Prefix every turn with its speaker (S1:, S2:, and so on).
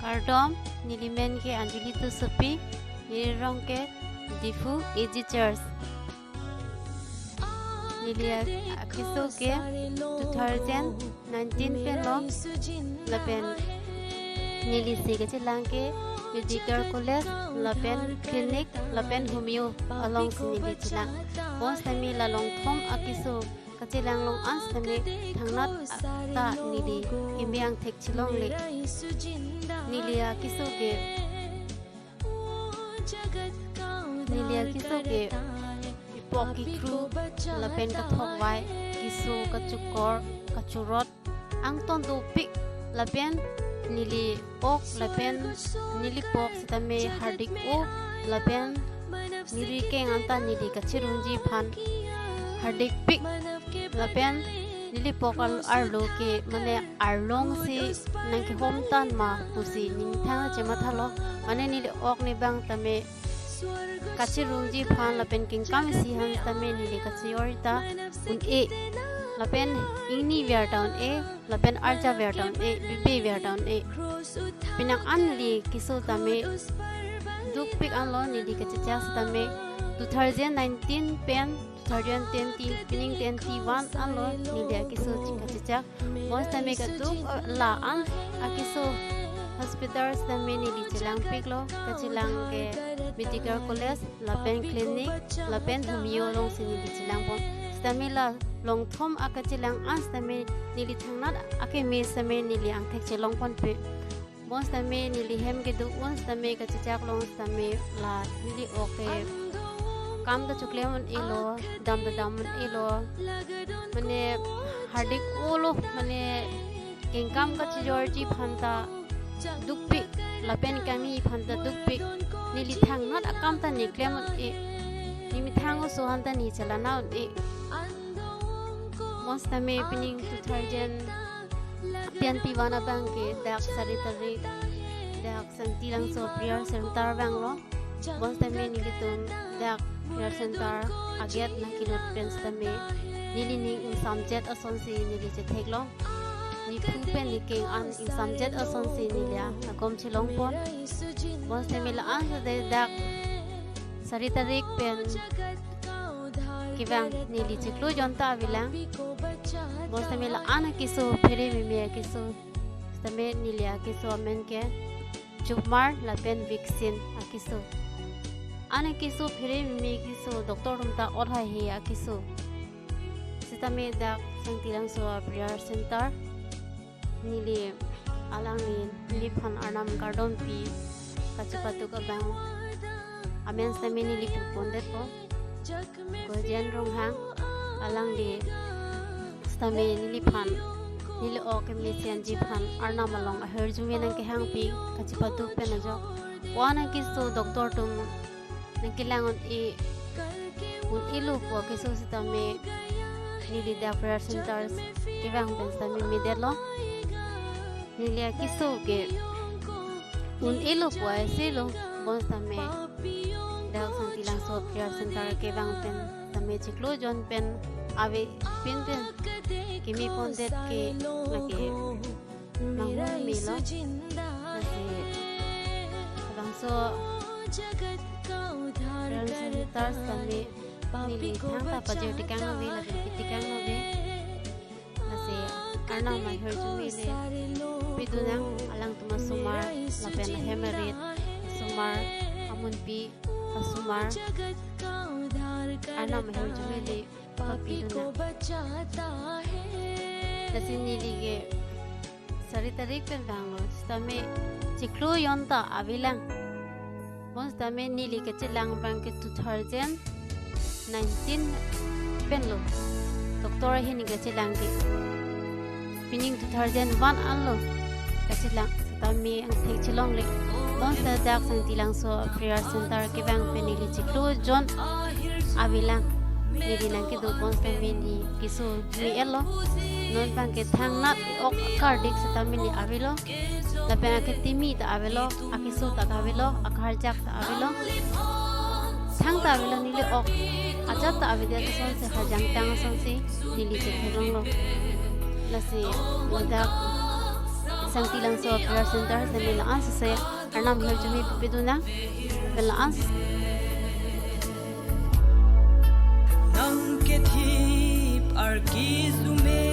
S1: Kardom nilimen ke anjali tu sepi nilirong ke difu eji church nilia keso ke 2019 pen lo lapen nili se ke lang ke medical college lapen clinic lapen homeo along nili chilang bos tami la long thom akiso kachilang long ans tami thangnat ta nili kimbiang thek chilong le nilia kiso ke poki kru lapen ka thawai kiso ka chukor ka churot ang ton tu pik lapen nili ok lapen nili pok sitame hardik o lapen nili ke nganta nili ka chirungji phan hardik pik lapen nili pokal arlo ke mane arlong si nangki homtan ma pusi ningthang chema thalo mane nili ok ni bang tame kachirungji phan lapen king kam si han tame nili kachiorita un e lapen ingni wear down e lapen arja wear down e bibe wear down e pinang anli kiso tame duk pik anlo nili kachicha tame 2019 pen 2020 pining 21 anlo nilia kiso chikachak most time ka duk la an akiso hospitals tame nili chilang piklo kachilang ke medical college lapen clinic lapen homeo long sinili chilang bon stamila long thom akachilang ans tame nili thangnat ake me same nili ang thek chelong pon pe most time nili hem ke duk ons tame kachak long tame la nili oke kam da chukle mon elo dam elo mane hardik olo mane kingkam ka georgi phanta dukpi lapen kami phanta dukpi nili thang not akam ta nikle mon e nimi thango so hanta ni chalana e mostame pining 2021 abang ke dak saritari dak santilang so prayer center bang lo mostame nili tung dak prayer center aget na kilot pens tame nili ning samjet asonsi nili che theklo ni pupen ni king an samjet asonsi nilia akom chilong pon mostame la an de dak saritarik pen kibang nili chiklo jonta bilang mostame la an kiso phere me kiso tame nilia kiso men ke chupmar la pen vaccine akiso ane kiso phere me kiso doctor rumta orha he akiso sitame dak sangtilang so prayer center nili alangli nili phan arnam garden pi kachapatu ka bang amen same nili pondet ko gojen rong hang alangli same nili phan nili ok mesian ji phan arnam along herjume nang ke hang pi kachapatu pe na jo wana kiso doctor tum nangkilangon e un ilu po kiso sitame nili da prayer centers kibang pensame midelo nili kiso ke un ilu po silo bonsame da santilang so prayer center kibang pen tame chiklo jon pen ave pen kimi pondet ke lake mangu milo nasi bangso Stars kami nili thang ta pajer tikang no la tikang no be nasi arna mai her jumi le pidunang alang tuma sumar la pen hemerit sumar amun pi sumar arna mai her jumi le pidunang nasi nili ge saritarik pen banglo stame chiklo yonta avilang Bons tame nili kechilang bang ke 2019 penlo doktor hini kechilang ke pining 2001 anlo kechilang tame ang thek chilong le bons ta dak sang tilang so prayer center ke bang penili chiklo jon avilang nili nang ke do bons tame ni kiso ni elo non bang ke thang nat ok cardiac tame ni avilo lapen ke timi ta avelo akiso ta avelo akharjak ta avelo thang ta avelo nili ok ajat ta avide son se hajang tang son se nili che thong lo lasi modak sang tilang so prayer center sa mila an sa arnam her jumi pipiduna mila an
S2: nang kethip ar ki zume